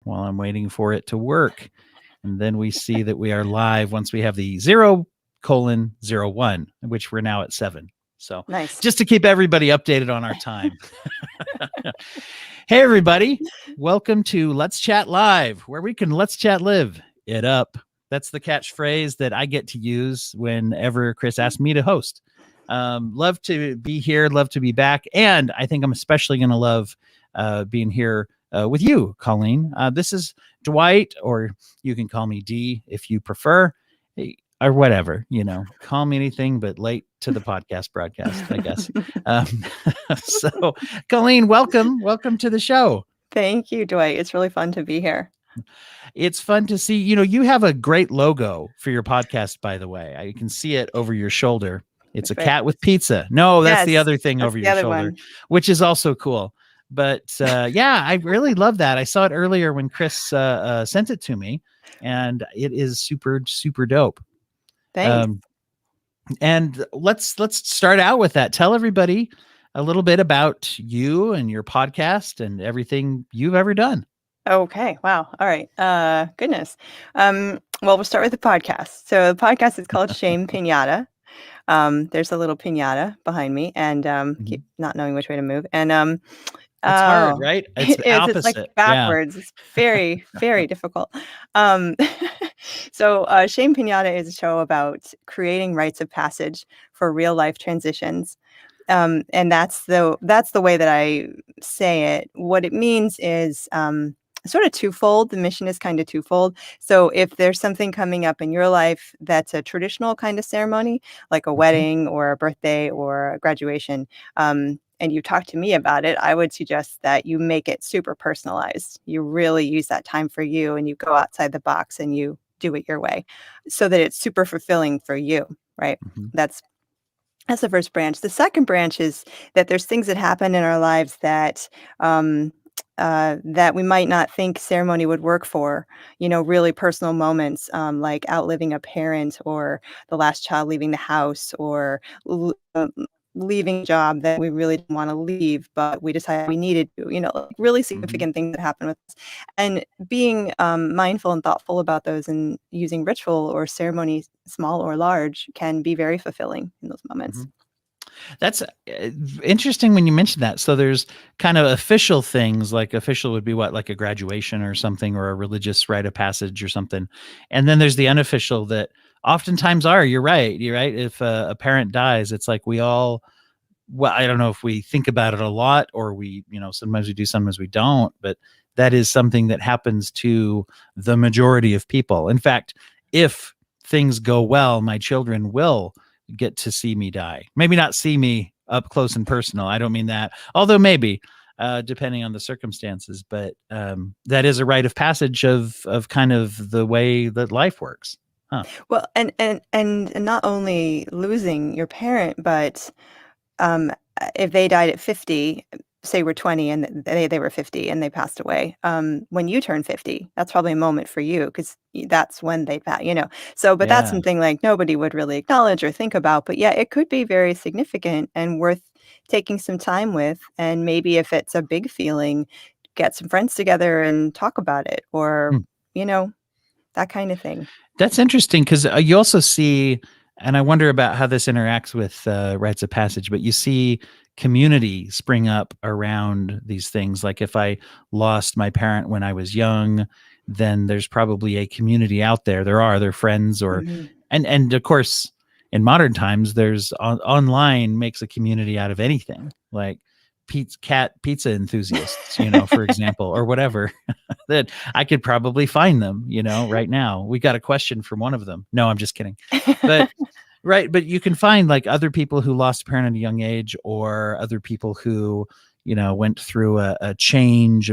while I'm waiting for it to work. And then we see that we are live once we have the 0:01, which we're now at 7. So Nice. Just to keep everybody updated on our time. Hey, everybody. Welcome to Let's Chat Live, where we can let's chat live it up. That's the catchphrase that I get to use whenever Chris asks me to host. Love to be here. Love to be back. And I think I'm especially going to love being here with you, Colleen. This is Dwight, or you can call me D if you prefer, or whatever, call me anything but late to the podcast broadcast, I guess. So Colleen, welcome to the show. Thank you, Dwight. It's really fun to be here. It's fun to see, you have a great logo for your podcast, by the way. I can see it over your shoulder. It's a cat with pizza. No, that's the other thing over your shoulder, which is also cool. But yeah, I really love that. I saw it earlier when Chris sent it to me, and it is super, super dope. Thanks. And let's start out with that. Tell everybody a little bit about you and your podcast and everything you've ever done. Okay. Wow. All right. Goodness. Well, we'll start with the podcast. So the podcast is called Shame Piñata. There's a little piñata behind me, and keep not knowing which way to move. And it's hard, right? It's opposite. It's like backwards. Yeah. It's very, very difficult. So Shame Piñata is a show about creating rites of passage for real life transitions. And that's the way that I say it. What it means is sort of twofold. The mission is kind of twofold. So if there's something coming up in your life that's a traditional kind of ceremony, like a wedding or a birthday or a graduation, and you talk to me about it, I would suggest that you make it super personalized. You really use that time for you, and you go outside the box and you do it your way so that it's super fulfilling for you, right? That's the first branch. The second branch is that there's things that happen in our lives that that we might not think ceremony would work for, really personal moments, like outliving a parent, or the last child leaving the house, or leaving a job that we really didn't want to leave, but we decided we needed to, really significant things that happen with us. And being mindful and thoughtful about those, and using ritual or ceremony, small or large, can be very fulfilling in those moments. That's interesting when you mentioned that. So there's kind of official things, like official would be what, like a graduation or something, or a religious rite of passage or something. And then there's the unofficial that oftentimes are, you're right. If a parent dies, it's like we all, well, I don't know if we think about it a lot, or we, sometimes we do, sometimes we don't, but that is something that happens to the majority of people. In fact, if things go well, my children will get to see me die. Maybe not see me up close and personal. I don't mean that, although maybe, depending on the circumstances, but that is a rite of passage of kind of the way that life works. Huh. Well, and not only losing your parent, but if they died at 50, say we're 20 and they were 50 and they passed away, when you turn 50, that's probably a moment for you, because that's when they pass, So, but that's something like nobody would really acknowledge or think about. But yeah, it could be very significant and worth taking some time with. And maybe if it's a big feeling, get some friends together and talk about it, or, that kind of thing. That's interesting, because you also see, and I wonder about how this interacts with rites of passage, but you see community spring up around these things. Like if I lost my parent when I was young, then there's probably a community out there. There are friends, or, and of course, in modern times, there's online makes a community out of anything, like cat pizza enthusiasts, for example, or whatever, that I could probably find them, right now. We got a question from one of them. No, I'm just kidding. But right. But you can find like other people who lost a parent at a young age, or other people who, went through a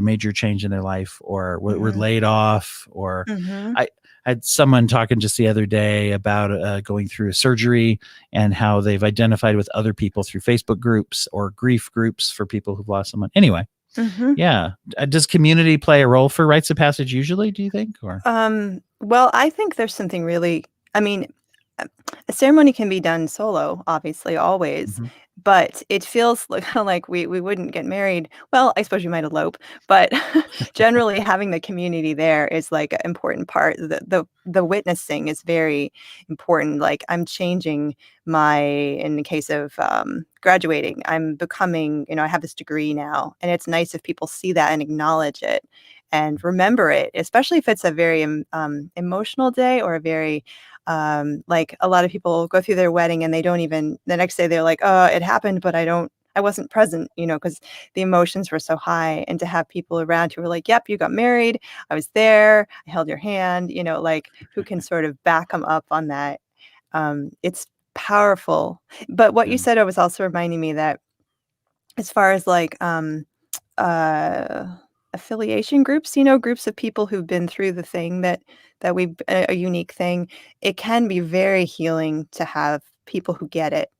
major change in their life, or were laid off, or I had someone talking just the other day about going through surgery, and how they've identified with other people through Facebook groups or grief groups for people who've lost someone. Anyway, yeah. Does community play a role for rites of passage usually, do you think? Or well, I think there's something really, A ceremony can be done solo, obviously, always, Mhm. but it feels like like we wouldn't get married. Well, I suppose you might elope, but generally having the community there is, like, an important part. The witnessing is very important, like, I'm changing my in the case of, graduating, I'm becoming I have this degree now, and it's nice if people see that and acknowledge it and remember it, especially if it's a very, emotional day or a very like a lot of people go through their wedding and they don't even the next day they're like, "Oh, it happened, but I wasn't present," because the emotions were so high. And to have people around who were like, "Yep, you got married. I was there. I held your hand," like who can sort of back them up on that. It's powerful. But what you Yeah. said was also reminding me that as far as like uh, affiliation groups, groups of people who've been through the thing that we a unique thing. It can be very healing to have people who get it,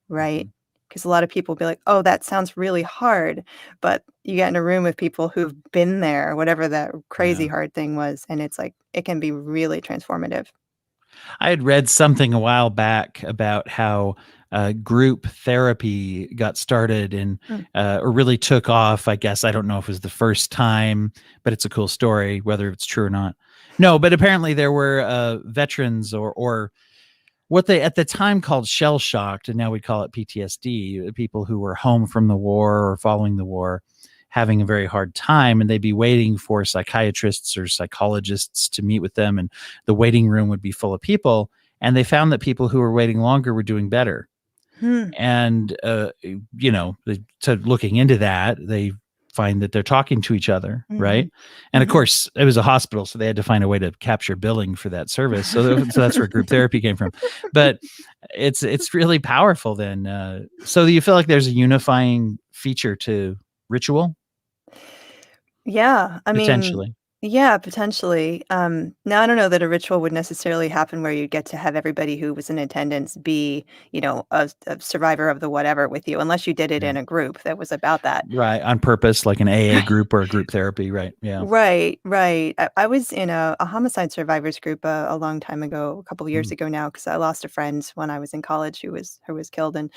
right? Mhm. Because a lot of people will be like, "Oh, that sounds really hard," but you get in a room with people who've been there, whatever that crazy Yeah. hard thing was, and it's like it can be really transformative. I had read something a while back about how group therapy got started and Mm. or really took off. I guess I don't know if it was the first time, but it's a cool story, whether it's true or not. No, but apparently there were veterans or what they at the time called shell shocked, and now we call it PTSD, people who were home from the war or following the war, having a very hard time, and they'd be waiting for psychiatrists or psychologists to meet with them, and the waiting room would be full of people. And they found that people who were waiting longer were doing better. Hmm. And to looking into that, they find that they're talking to each other, right? Mhm. And of Mhm. course it was a hospital, so they had to find a way to capture billing for that service, so that's where group therapy came from. But it's really powerful then. So do you feel like there's a unifying feature to ritual? Yeah, I mean, Potentially. yeah, potentially. Now I don't know that a ritual would necessarily happen where you get to have everybody who was in attendance be, a survivor of the whatever with you, unless you did it Yeah. in a group that was about that. Right, on purpose, like an AA group or a group therapy, right? Yeah. Right, right. I was in a homicide survivors group a long time ago, a couple of years Mm, ago now, because I lost a friend when I was in college who was killed, and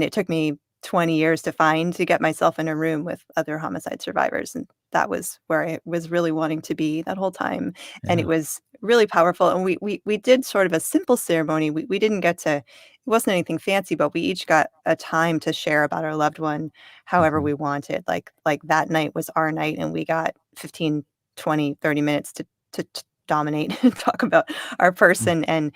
it took me 20 years to get myself in a room with other homicide survivors, and that was where I was really wanting to be that whole time, and it yeah. was really powerful. And we did sort of a simple ceremony. We didn't get to. It wasn't anything fancy, but we each got a time to share about our loved one however Mhm, we wanted. Like that night was our night, and we got 15, 20, 30 minutes to dominate and talk about our mm. person. And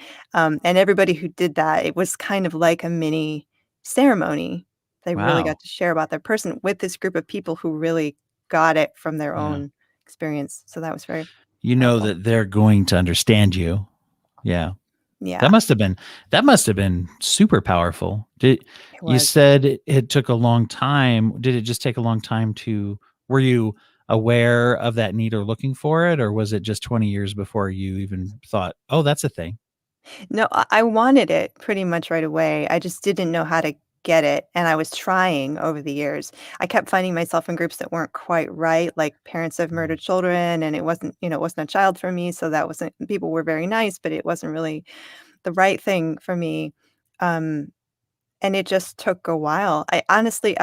everybody who did that, it was kind of like a mini ceremony. They really Wow. got to share about their person with this group of people who really got it from their Yeah. own experience. So that was very You know powerful. that they're going to understand you. Yeah. That Yeah, must have been that must have been super powerful. Did it you was. said it took a long time. Did it just take a long time to were you aware of that need or looking for it, or was it just 20 years before you even thought, "Oh, that's a thing?" No, I wanted it pretty much right away. I just didn't know how to get it, and I was trying over the years. I kept finding myself in groups that weren't quite right, like parents of Mm, murdered children, and it wasn't a child for me, so that wasn't people were very nice, but it wasn't really the right thing for me. Um, and it just took a while. I honestly,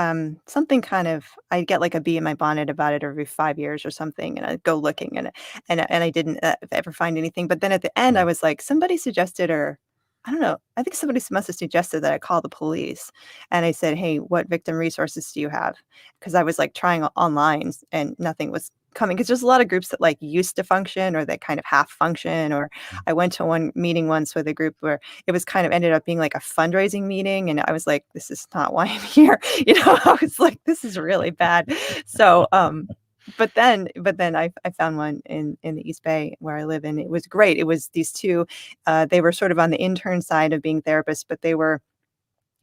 something kind of I'd get like a bee in my bonnet about it every 5 years or something, and I'd go looking and I didn't, ever find anything, but then at the end, I mm, was like, somebody suggested or I don't know, I think somebody must have suggested that I call the police, and I said, "Hey, what victim resources do you have?" Because I was, like, trying online and nothing was coming. Because there's a lot of groups that, like, used to function or that kind of half function, or mm. I went to one meeting once with a group where it was kind of ended up being like a fundraising meeting, and I was like, "This is not why I'm here." I was like, "This is really bad." So, but then I found one in the East Bay where I live, and it was great. It was these 2, they were sort of on the intern side of being therapists, but they were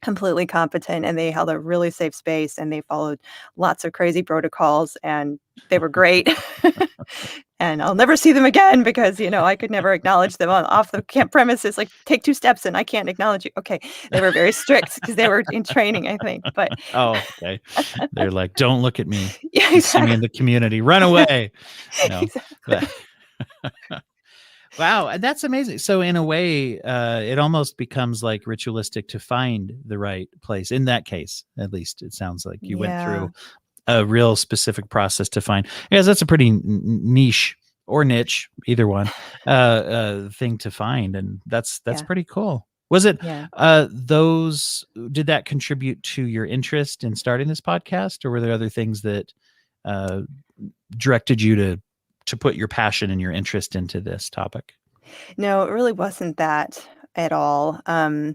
completely competent, and they held a really safe space, and they followed lots of crazy protocols, and they were great. And I'll never see them again because, I could never acknowledge them on off the camp premises, like, "Take 2 steps, and I can't acknowledge you." Okay, they were very strict because they were in training, I think, but Oh, okay. They're like, "Don't look at me. yeah, You see me in exactly. the community. Run away." No. Exactly. But Wow, and that's amazing. So in a way, it almost becomes like ritualistic to find the right place. In that case, at least it sounds like you went Yeah. through a real specific process to find. Yes, that's a pretty niche or niche, either one, thing to find, and that's Yeah. pretty cool. Was it Yeah. those? Did that contribute to your interest in starting this podcast, or were there other things that uh, directed you to put your passion and your interest into this topic? No, it really wasn't that at all. Well,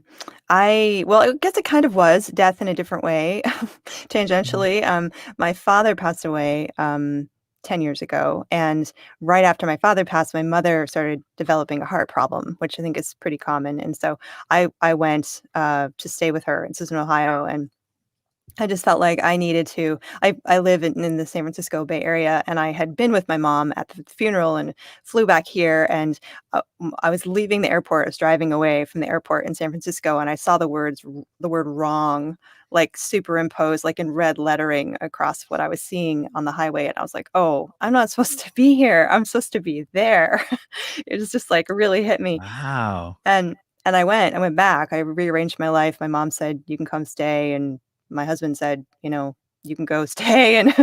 I guess it kind of was death in a different way, Mhm. tangentially. My father passed away 10 years ago. And right after my father passed, my mother started developing a heart problem, which I think is pretty common. And so I went to stay with her in Susan, Ohio. And I just felt like I needed to. I live in the San Francisco Bay Area, and I had been with my mom at the funeral and flew back here. And I was leaving the airport. I was driving away from the airport in San Francisco, and I saw the word "wrong" like superimposed, like in red lettering across what I was seeing on the highway. And I was like, "Oh, I'm not supposed to be here. I'm supposed to be there." It was just like really hit me. Wow. And I went back, I rearranged my life. My mom said, "You can come stay," and my husband said, "You can go stay," and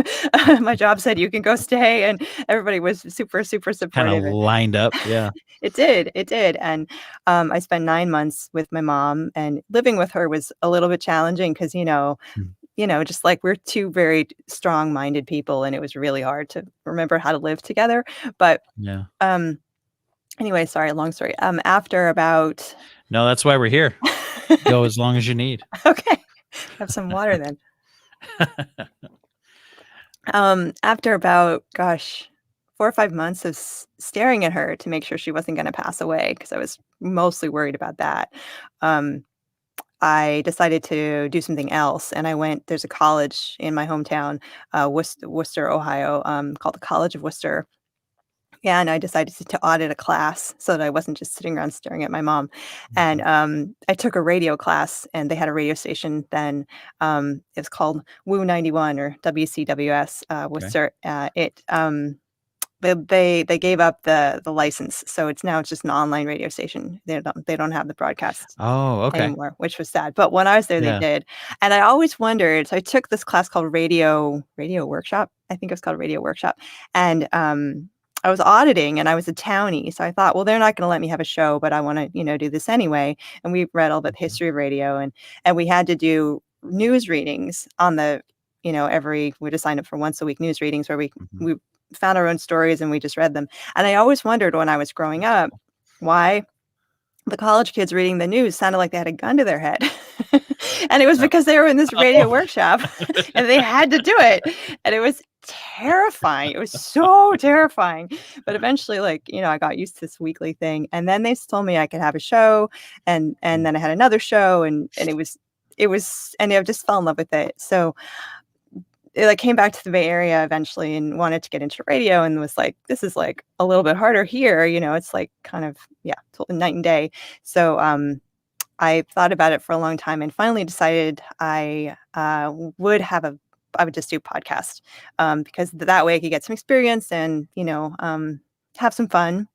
my job said, "You can go stay," and everybody was super, super Kind of supportive. lined up. Yeah. It did, and, I spent 9 months with my mom, and living with her was a little bit challenging because Mm. just like we're 2 very strong-minded people, and it was really hard to remember how to live together, but, Yeah. um, anyway, sorry, long story. After about No, that's why we're here. Go as long as you need. Okay. Have some water then. After about, gosh, 4 or 5 months of staring at her to make sure she wasn't gonna pass away, because I was mostly worried about that, um, I decided to do something else, and there's a college in my hometown, Worcester, Ohio, called the College of Worcester. Yeah, and I decided to audit a class so that I wasn't just sitting around staring at my mom. And Mhm. I took a radio class, and they had a radio station then. It was called Woo 91 or WCWS Okay. Worcester. They gave up the license, so it's just an online radio station. They don't have the broadcast Oh, okay. anymore, which was sad. But when I was there, they Yeah. did. And I always wondered, so I took this class called Radio Workshop. I think it was called Radio Workshop. And I was auditing and I was a townie. So I thought, well, they're not going to let me have a show, but I want to, do this anyway. And we read all about the Mhm. history of radio, and we had to do news readings on we just signed up for once a week news readings where Mhm. we found our own stories and we just read them. And I always wondered when I was growing That's up cool. why the college kids reading the news sounded like they had a gun to their head. And it was Oh. because they were in this Oh. radio workshop and they had to do it. And it was terrifying. It was so terrifying. But eventually, I got used to this weekly thing. And then they told me I could have a show, and Mm. then I had another show, and it was and I just fell in love with it. So I came back to the Bay Area eventually and wanted to get into radio, and was like, "This is, like, a little bit harder here," it's, like, kind of yeah, totally night and day. So, I thought about it for a long time and finally decided I would just do podcast, because that way I could get some experience and, have some fun.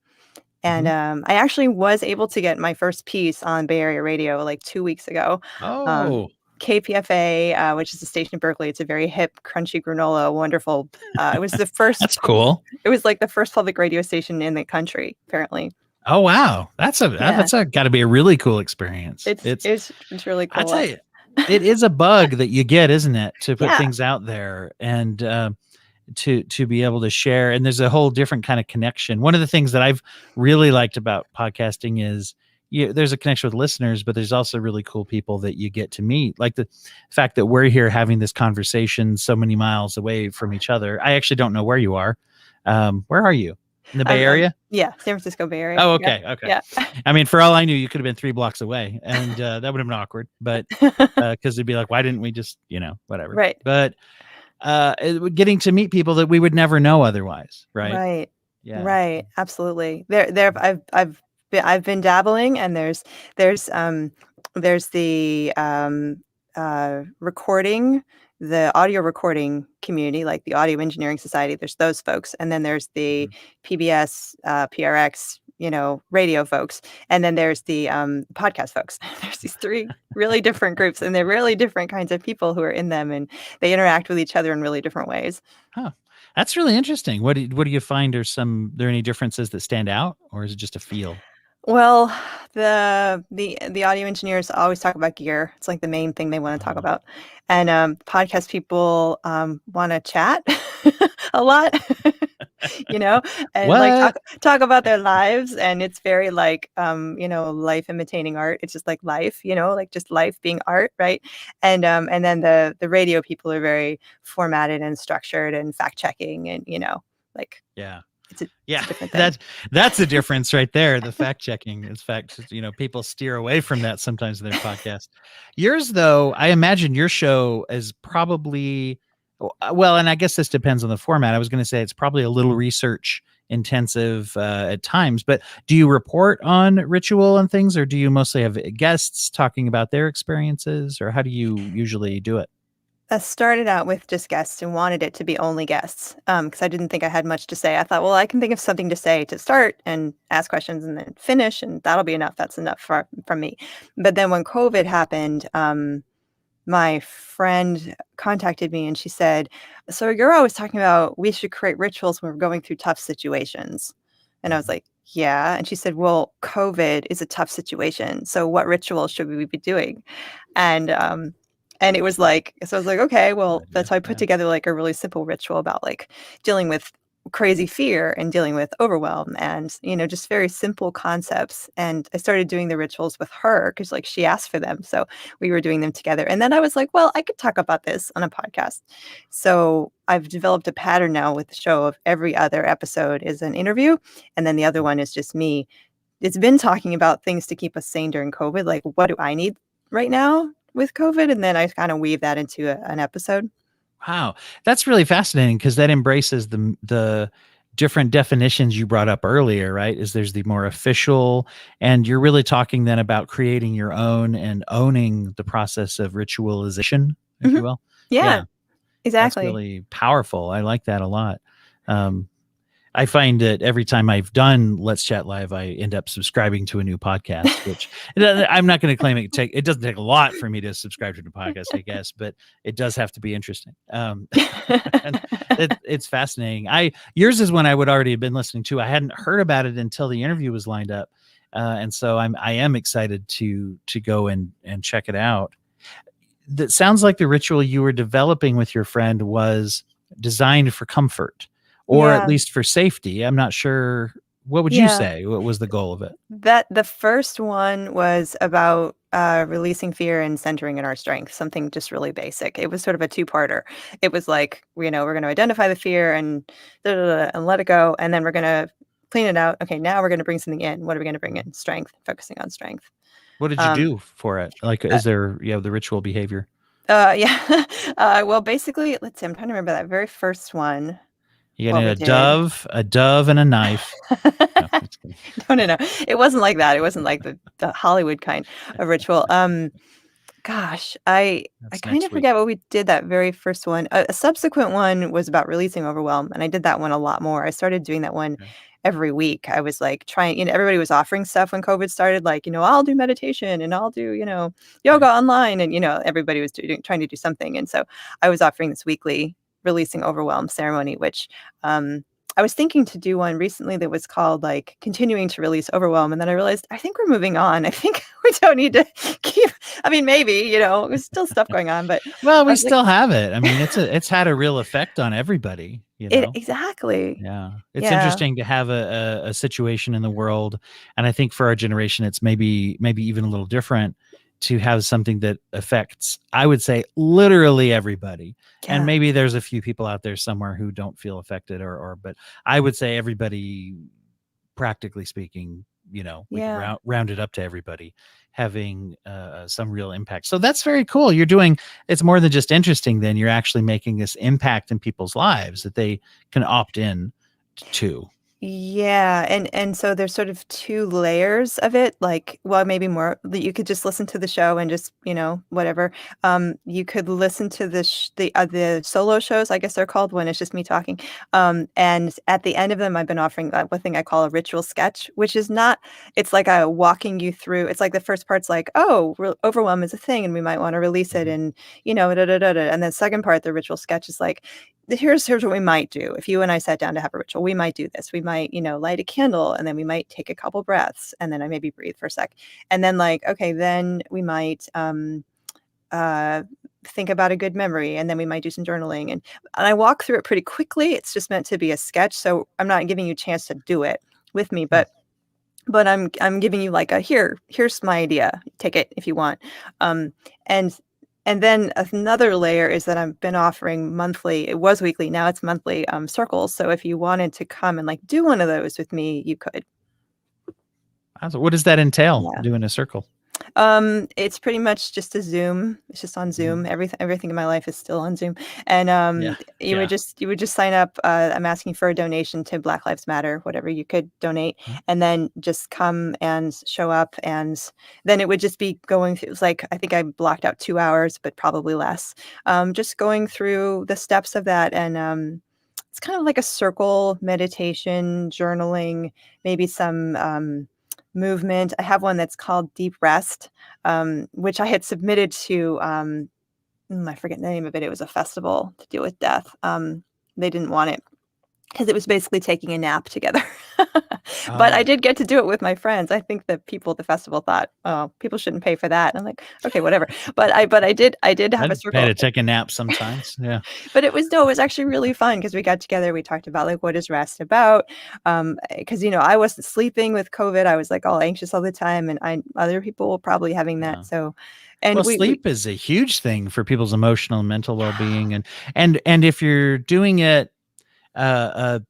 And, Mhm. I actually was able to get my first piece on Bay Area radio, like, 2 weeks ago. Um, Oh, KPFA, which is a station in Berkeley. It's a very hip, crunchy granola, wonderful that's cool. it was, like, the first public radio station in the country, apparently. Oh, wow. Yeah. That's gotta be a really cool experience. It's it's it's really I cool. tell you, it is a bug that you get, isn't it, to put Yeah. things out there and, to be able to share, and there's a whole different kind of connection. One of the things that I've really liked about podcasting is there's a connection with listeners, but there's also really cool people that you get to meet. Like the fact that we're here having this conversation so many miles away from each other. I actually don't know where you are. Where are you? In the Bay Area? Yeah, San Francisco Bay Area. Oh, Yep. okay, okay. Yeah. I mean, for all I knew, you could have been 3 blocks away, and, that would have been awkward, but, because 'cause it'd be like, "Why didn't we just," whatever. Right. But, getting to meet people that we would never know otherwise, right? Right. Yeah. Right. Absolutely. I've been dabbling, and there's the audio recording community, like the Audio Engineering Society. There's those folks, and then there's the Mhm. PBS, PRX radio folks, and then there's the podcast folks. There's these three really different groups, and they're really different kinds of people who are in them, and they interact with each other in really different ways. Huh. That's really interesting. What do you find are there any differences that stand out, or is it just a feel? Well, the audio engineers always talk about gear. It's like the main thing they want to talk Uh, about. And podcast people want to chat a lot, you know, and like what? talk about their lives. And it's very like life imitating art. It's just like life, like just life being art, right? And then the radio people are very formatted and structured and fact checking, and like Yeah. it's a Yeah, different thing. that's a difference right there. The fact checking. In fact, people steer away from that sometimes in their podcast. Yours, though, I imagine your show is probably well, and I guess this depends on the format. I was going to say it's probably a little research intensive at times, but do you report on ritual and things, or do you mostly have guests talking about their experiences, or how do you usually do it? I started out with just guests and wanted it to be only guests, because I didn't think I had much to say. I thought, "Well, I can think of something to say to start and ask questions and then finish, and that'll be enough. That's enough from me." But then when COVID happened, my friend contacted me and she said, "So you're always talking about we should create rituals when we're going through tough situations." And I was Mhm. like, "Yeah." And she said, "Well, COVID is a tough situation. So what rituals should we be doing?" And and it was like, so I was like, "Okay, Good well," idea. that's how I put Yeah. together like a really simple ritual about like dealing with crazy fear and dealing with overwhelm and just very simple concepts. And I started doing the rituals with her because like she asked for them, so we were doing them together. And then I was like, well, I could talk about this on a podcast. So I've developed a pattern now with the show of every other episode is an interview, and then the other one is just me. It's been talking about things to keep us sane during COVID, like what do I need right now with COVID, and then I kind of weave that into an episode. Wow, that's really fascinating because that embraces the different definitions you brought up earlier, right? Is there's the more official, and you're really talking then about creating your own and owning the process of ritualization, if Hmm. you will. Yeah, Yeah, that's exactly. really powerful. I like that a lot. Um, I find that every time I've done Let's Chat Live, I end up subscribing to a new podcast, which I'm not going to claim it doesn't take a lot for me to subscribe to the podcast, I guess, but it does have to be interesting. And it's fascinating. Yours is one I would already have been listening to. I hadn't heard about it until the interview was lined up. And so I am excited to go and check it out. That sounds like the ritual you were developing with your friend was designed for comfort, or at Yeah, least for safety. I'm not sure. What would you yeah. say? What was the goal of it? That the first one was about, releasing fear and centering in our strength, something just really basic. It was sort of a two-parter. It was like, we're gonna identify the fear and da, da, da, and let it go, and then we're gonna clean it out. Okay, now we're gonna bring something in. What are we gonna bring in? Strength, focusing on strength. What did you Um, do for it? Like, uh, is there the ritual behavior? yeah. Well, basically, let's see, I'm trying to remember that very first one, You got what we did. a dove, and a knife. No, just kidding. No, no, no. It wasn't like that. It wasn't like the Hollywood kind of ritual. Gosh, I That's kind next of week. forget what we did that very first one. A subsequent one was about releasing overwhelm, and I did that one a lot more. I started doing that one Okay. every week. I was like trying, everybody was offering stuff when COVID started, like, I'll do meditation and I'll do, yoga Right. online. And, everybody was trying to do something. And so I was offering this weekly releasing overwhelm ceremony, which um, I was thinking to do one recently that was called like continuing to release overwhelm. And then I realized I think we're moving on. I think we don't need to keep, I mean, maybe, there's still stuff going on, but Well, I we was like, still have it. I mean, it's had a real effect on everybody. it exactly. Yeah. It's Yeah. interesting to have a situation in the world, and I think for our generation, it's maybe even a little different to have something that affects, I would say, literally everybody. And Yeah. maybe there's a few people out there somewhere who don't feel affected, but I would say everybody, practically speaking, we could Yeah. round it up to everybody having some real impact. So that's very cool. You're doing, it's more than just interesting. Then you're actually making this impact in people's lives that they can opt in to. Yeah, and so there's sort of 2 layers of it, like well, maybe more, that you could just listen to the show and just, whatever. You could listen to the solo shows, I guess they're called, when it's just me talking, and at the end of them, I've been offering that one thing I call a ritual sketch, which is not it's like a walking you through it's like the first part's like, "Oh, re overwhelm is a thing, and we might wanna release it, Mhm. and, da, da, da, da," and the second part, the ritual sketch is like, here's what we might do. If you and I sat down to have a ritual, we might do this. We might, light a candle and then we might take a couple breaths and then I maybe breathe for a sec. And then like, okay, then we might uh think about a good memory and then we might do some journaling and I walk through it pretty quickly. It's just meant to be a sketch. So I'm not giving you a chance to do it with me, Hmm. but I'm giving you like a here's my idea. Take it if you want. Um, and and then another layer is that I've been offering monthly. It was weekly, now it's monthly circles. So if you wanted to come and like do one of those with me, you could. So what does that entail, Yeah. doing a circle? It's pretty much just a Zoom. It's just on Zoom. Mhm. Everything in my life is still on Zoom. And Yeah. you would Yeah. just sign up. I'm asking for a donation to Black Lives Matter, whatever you could donate, Mm. and then just come and show up. And then it would just be going through. It was like I think I blocked out 2 hours, but probably less. Just going through the steps of that, and it's kind of like a circle meditation, journaling, maybe some movement. I have one that's called Deep Rest, which I had submitted to, I forget the name of it. It was a festival to deal with death. They didn't want it because it was basically taking a nap together. But I Oh, did get to do it with my friends. I think the people at the festival thought, "Oh, people shouldn't pay for that." And I'm like, "Okay, whatever." But I did have a I'd pay circle. to take a nap sometimes. Yeah. But it was actually really fun because we got together, we talked about, like, what is rest about, because I wasn't sleeping with COVID, I was, like, all anxious all the time, and I other people were probably having that, Yeah. so and Well, we sleep is a huge thing for people's emotional and mental well-being, and if you're doing it, uh,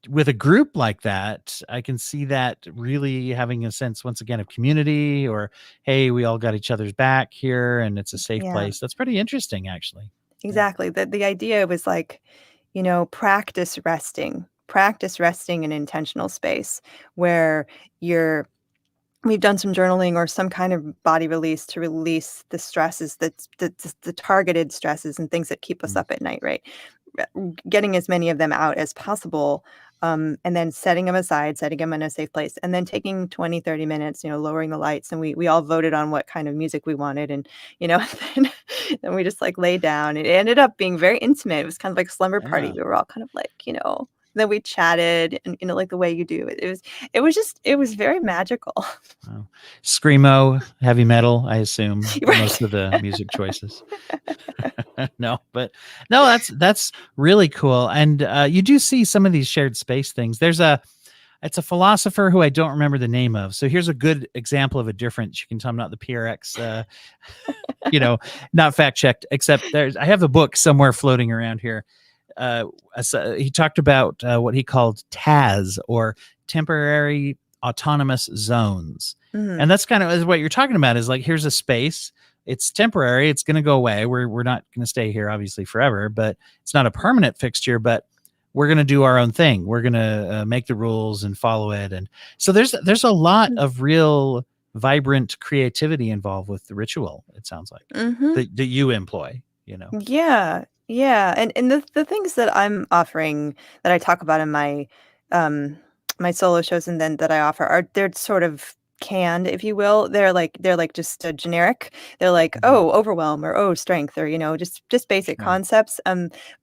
with a group like that, I can see that really having a sense once again of community or, "Hey, we all got each other's back here, and it's a safe yeah, place." That's pretty interesting, actually. Yeah. exactly, the idea was, like, practice resting in intentional space where you're we've done some journaling or some kind of body release to release the stresses the targeted stresses and things that keep us Mm. up at night, right? Getting as many of them out as possible, and then setting them aside, setting them in a safe place, and then taking 20, 30 minutes, lowering the lights, and we all voted on what kind of music we wanted, and, then then we just, like, lay down. It ended up being very intimate. It was kind of like a slumber party. Yeah. We were all kind of like, then we chatted and, like the way you do it. It was very magical. Wow. Screamo, heavy metal, I assume, Right. most of the music choices. No, but no, that's really cool, and, you do see some of these shared space things. It's a philosopher who I don't remember the name of, so here's a good example of a difference. You can tell I'm not the PRX, you know, not fact checked, except I have the book somewhere floating around here. He talked about what he called TAZ, or temporary autonomous zones. Mhm. And that's kind of is what you're talking about, is like, here's a space. It's temporary. It's going to go away. We're not going to stay here, obviously, forever, but it's not a permanent fixture, but we're going to do our own thing. We're going to make the rules and follow it. And so there's a lot of real vibrant creativity involved with the ritual, it sounds like, Mhm. that you employ, you know. Yeah, yeah, and the things that I'm offering that I talk about in um, my solo shows and then that I offer they're sort of canned, if you will. They're like just, generic. They're like, Mhm. "Oh, overwhelm," or, "Oh, strength," or, just basic Sure. concepts,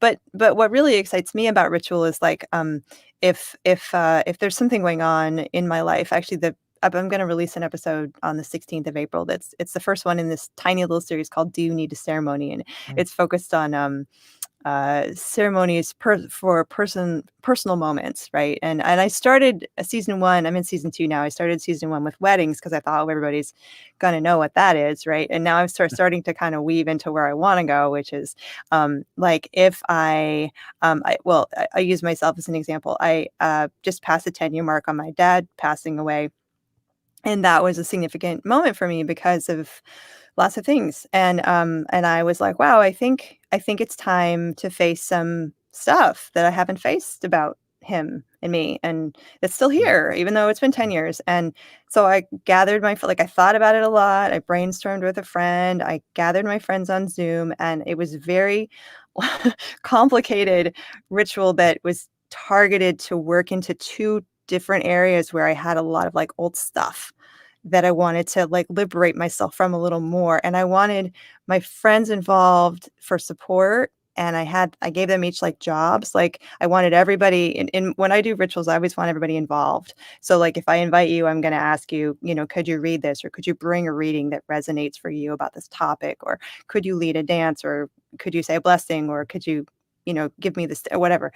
but what really excites me about ritual is, like, if there's something going on in my life actually, I'm gonna release an episode on the 16th of April it's the first one in this tiny little series called Do You Need a Ceremony? And Mm. it's focused on, ceremonies for personal moments, right? And I started season 1 I'm in season 2 now. I started season 1 with weddings because I thought, "Oh, everybody's gonna know what that is," right? And now I'm starting to kinda weave into where I wanna go, which is, like, if I use myself as an example. I, just passed the 10-year mark on my dad passing away, and that was a significant moment for me because of lots of things, and I was like, "Wow, I think it's time to face some stuff that I haven't faced about him." in me, and it's still here, even though it's been 10 years. And so I gathered like I thought about it a lot. I brainstormed with a friend. I gathered my friends on Zoom, and it was very complicated ritual that was targeted to work into two different areas where I had a lot of like old stuff that I wanted to like liberate myself from a little more. And I wanted my friends involved for support. And I gave them each like jobs. Like I wanted everybody in when I do rituals, I always want everybody involved. So like if I invite you, I'm going to ask you, could you read this, or could you bring a reading that resonates for you about this topic, or could you lead a dance, or could you say a blessing, or could you, give me this, whatever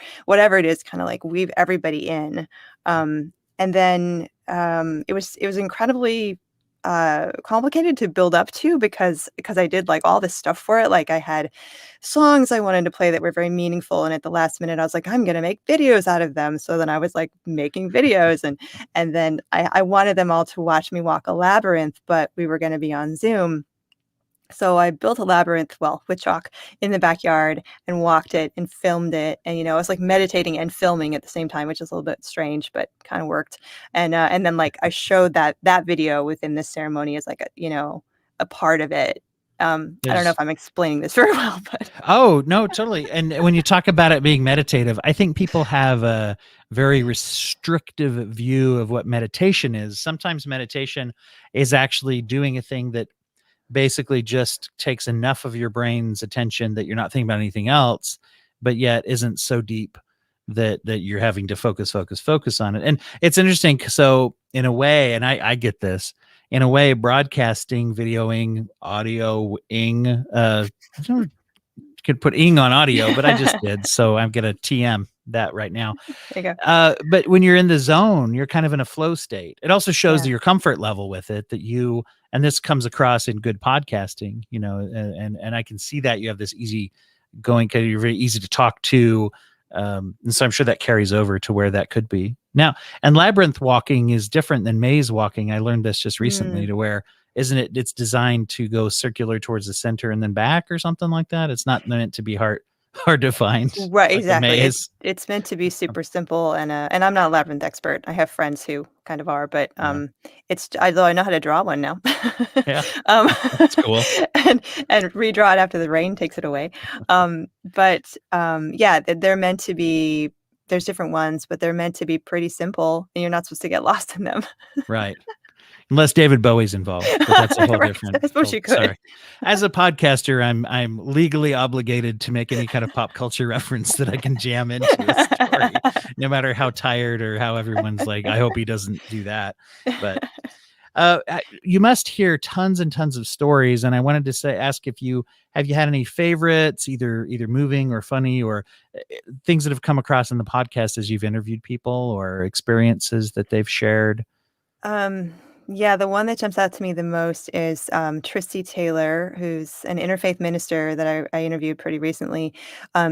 it is, kind of like weave everybody in. And then it was incredibly complicated to build up to because I did like all this stuff for it. Like I had songs I wanted to play that were very meaningful, and at the last minute I was like, I'm gonna make videos out of them. So then I was like making videos, and then I wanted them all to watch me walk a labyrinth, but we were gonna be on Zoom. So I built a labyrinth, well, with chalk in the backyard, and walked it and filmed it. And, I was like meditating and filming at the same time, which is a little bit strange, but kind of worked. And then like I showed that video within this ceremony as like a part of it. I don't know if There's I'm explaining this very well, but Oh, no, totally. And when you talk about it being meditative, I think people have a very restrictive view of what meditation is. Sometimes meditation is actually doing a thing that basically just takes enough of your brain's attention that you're not thinking about anything else, but yet isn't so deep that you're having to focus on it. And it's interesting. So in a way, and I get this, in a way, broadcasting, videoing, audioing, could put ing on audio, but I just did. So I'm going to TM that right now. there you go. But when you're in the zone, you're kind of in a flow state. It also shows Yeah. that your comfort level with it, and this comes across in good podcasting, and I can see that you have this easy going, because you're very easy to talk to. And so I'm sure that carries over to where that could be now. And labyrinth walking is different than maze walking. I learned this just recently, Mm. to where, isn't it? It's designed to go circular towards the center and then back or something like that. It's not meant to be hard to find Right, like a exactly. maze. It's meant to be super simple, and I'm not a labyrinth expert. I have friends who kind of are, but Yeah. it's although I know how to draw one now. Yeah. um, That's cool. and redraw it after the rain takes it away. But yeah, they're meant to be. There's different ones, but they're meant to be pretty simple, and you're not supposed to get lost in them. Right. Unless David Bowie's involved, but that's a whole Right? different. I suppose you could. Sorry. As a podcaster, I'm legally obligated to make any kind of pop culture reference that I can jam into a story, no matter how tired or how everyone's like, I hope he doesn't do that. But you must hear tons and tons of stories, and I wanted to ask if you have had any favorites, either moving or funny, or things that have come across in the podcast as you've interviewed people, or experiences that they've shared. Um, yeah, the one that jumps out to me the most is Tristy Taylor, who's an interfaith minister that I interviewed pretty recently.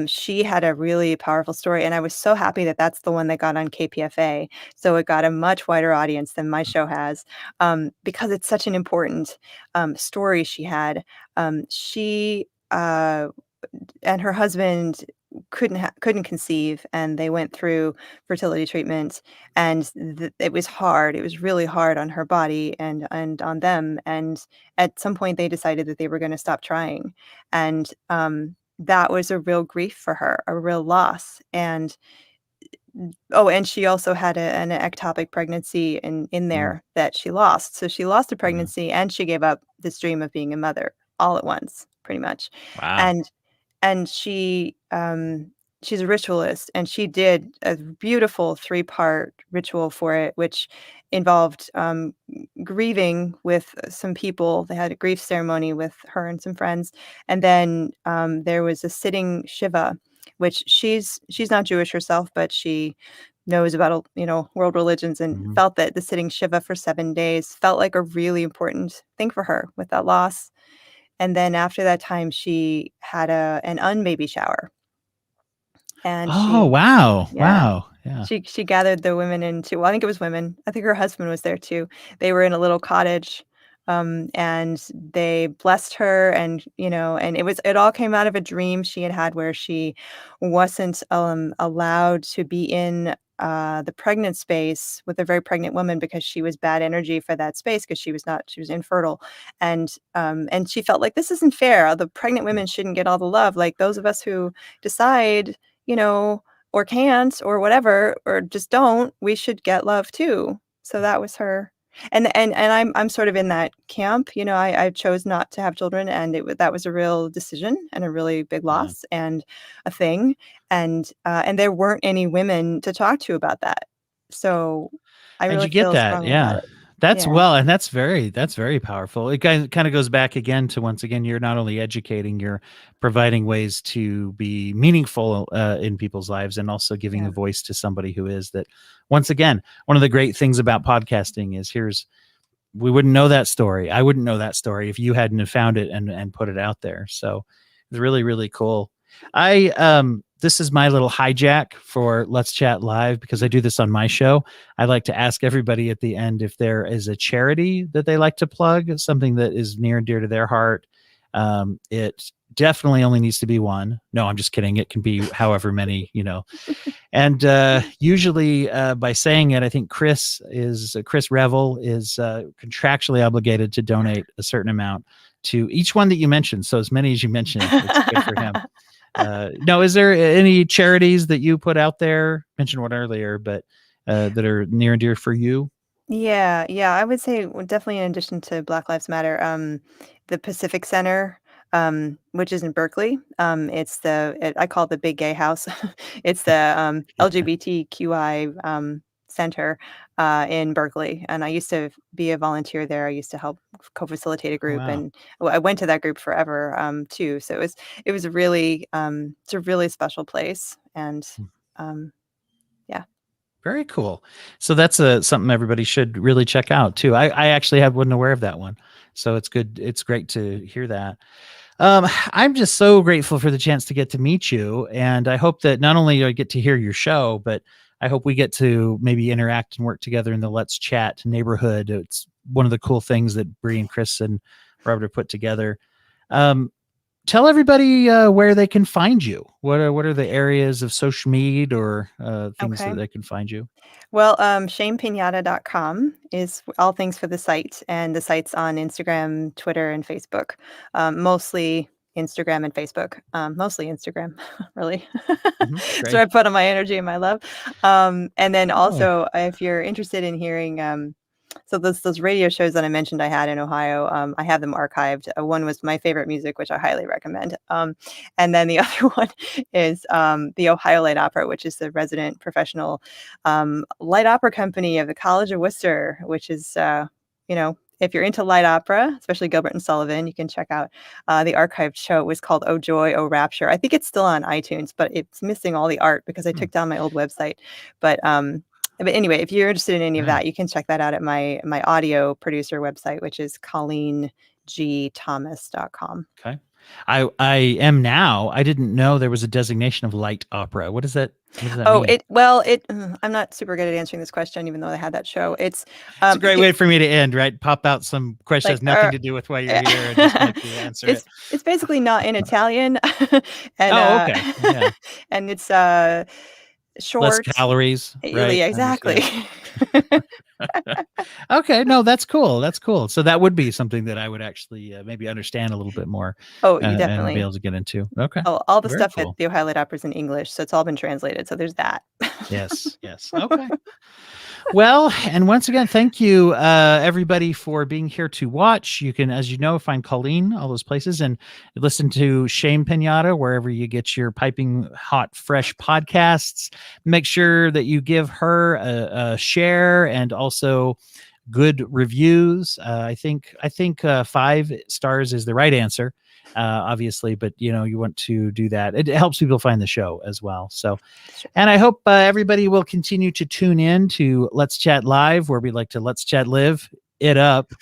She had a really powerful story, and I was so happy that that's the one that got on KPFA. So it got a much wider audience than my show has, because it's such an important story she had. She and her husband couldn't conceive, and they went through fertility treatment, and it was hard. It was really hard on her body and on them, and at some point they decided that they were going to stop trying, and that was a real grief for her, a real loss. And oh, and she also had an ectopic pregnancy in Mm, there that she lost. So she lost a yeah. pregnancy, and she gave up this dream of being a mother all at once, pretty much. Wow. And she's a ritualist, and she did a beautiful three-part ritual for it, which involved, grieving with some people. They had a grief ceremony with her and some friends, and then, there was a sitting Shiva, which she's not Jewish herself, but she knows about, world religions, and Mhm. felt that the sitting Shiva for 7 days felt like a really important thing for her with that loss. And then after that time, she had an unbaby shower, and Oh, she wow. yeah. Wow. Yeah. She gathered the women into, well, I think it was women. I think her husband was there too. They were in a little cottage, and they blessed her, and, and it all came out of a dream she had had where she wasn't, allowed to be in, the pregnant space with a very pregnant woman because she was bad energy for that space because she was infertile, and she felt like this isn't fair. The pregnant women shouldn't get all the love. Like those of us who decide, you know, or can't or whatever, or just don't, we should get love too. So that was her. And I'm sort of in that camp. You know, I chose not to have children, and that was a real decision and a really big Yeah. loss and a thing. And there weren't any women to talk to about that. So I And really you get feel that, strongly about yeah. it. That's Yeah. well, and that's very powerful. It kind of goes back again to, once again, you're not only educating, you're providing ways to be meaningful in people's lives, and also giving Yeah. a voice to somebody who is that. Once again, one of the great things about podcasting is we wouldn't know that story. I wouldn't know that story if you hadn't have found it and put it out there. So it's really, really cool. This is my little hijack for Let's Chat Live, because I do this on my show. I like to ask everybody at the end if there is a charity that they like to plug, something that is near and dear to their heart. It definitely only needs to be one. No, I'm just kidding. It can be however many, And usually, by saying it, I think Chris Revel is contractually obligated to donate a certain amount to each one that you mentioned. So as many as you mentioned, it's good for him. No, is there any charities that you put out there? Mentioned one earlier, but that are near and dear for you? Yeah, yeah, I would say, well, definitely in addition to Black Lives Matter, the Pacific Center, which is in Berkeley. I call it the Big Gay House. It's the LGBTQI center in Berkeley, and I used to be a volunteer there. I used to help co-facilitate a Oh, group, wow. and I went to that group forever too. So it was a really it's a really special place, and um, yeah. Very cool. So that's something everybody should really check out too. I actually wasn't aware of that one. So it's good. It's great to hear that. I'm just so grateful for the chance to get to meet you. And I hope that not only do I get to hear your show, but I hope we get to maybe interact and work together in the Let's Chat neighborhood. It's one of the cool things that Bree and Chris and Robert have put together. Um, Tell everybody where they can find you. What are the areas of social media or things Okay. that they can find you? Well, shamepiñata.com is all things for the site, and the site's on Instagram, Twitter, and Facebook. Mostly Instagram and Facebook. Mostly Instagram, really. That's where Great. I put all my energy and my love. And then Oh, also, if you're interested in hearing, so those radio shows that I mentioned I had in Ohio, I have them archived. One was My Favorite Music, which I highly recommend. And then the other one is the Ohio Light Opera, which is the resident professional light opera company of the College of Worcester, which is, if you're into light opera, especially Gilbert and Sullivan, you can check out the archived show. It was called Oh Joy, Oh Rapture. I think it's still on iTunes, but it's missing all the art because I hmm, took down my old website. But anyway, if you're interested in any of yeah. that, you can check that out at my audio producer website, which is colleengthomas.com. Okay. I am now. I didn't know there was a designation of light opera. What does that Oh, mean? I'm not super good at answering this question, even though I had that show. It's It's a great it, way for me to end, right? Pop out some question like has nothing to do with why you're here and just let you answer it. it's basically not in Italian, and Oh, okay. Yeah. and it's Less short. calories, right? Really, I exactly. understand. Okay, no, that's cool. That's cool. So that would be something that I would actually maybe understand a little bit more Oh, you and be definitely. able to get into. Okay, Oh, all the very stuff at cool. the Ohio Light Opera is in English, so it's all been translated. So there's that. Yes, yes. Okay. Well, and once again, thank you, everybody, for being here to watch. You can, as you know, find Colleen all those places and listen to Shame Piñata wherever you get your piping hot, fresh podcasts. Make sure that you give her a share and also good reviews. I think 5 stars is the right answer. Obviously, but you want to do that. It helps people find the show as well. So, Sure. and I hope everybody will continue to tune in to Let's Chat Live, where we like to Let's Chat Live it up.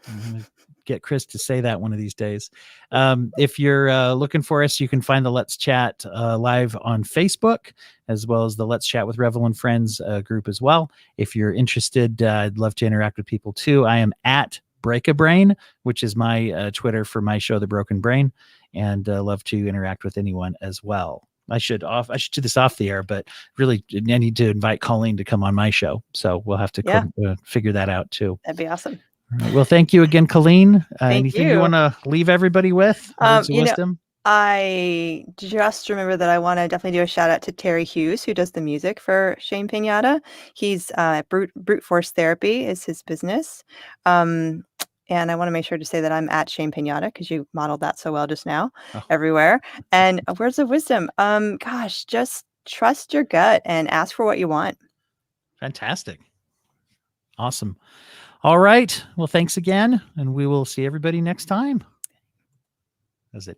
I'm gonna get Chris to say that one of these days. If you're looking for us, you can find the Let's Chat Live on Facebook, as well as the Let's Chat with Revel and Friends group as well. If you're interested, I'd love to interact with people too. I am at Break a Brain, which is my Twitter for my show, The Broken Brain, and love to interact with anyone as well. I should do this off the air, but really I need to invite Colleen to come on my show. So we'll have to Yeah, figure that out too. that'd be awesome. All right. Well, thank you again, Colleen. Thank Anything you you. want to leave everybody with? Words of You know, wisdom? I just remember that I want to definitely do a shout out to Terry Hughes, who does the music for Shame Piñata. He's brute force therapy is his business. Um, and I want to make sure to say that I'm at Shame Piñata because you modeled that so well just now Oh, everywhere. And words of wisdom. Gosh, just trust your gut and ask for what you want. fantastic. Awesome. All right. Well, thanks again. And we will see everybody next time. That's it.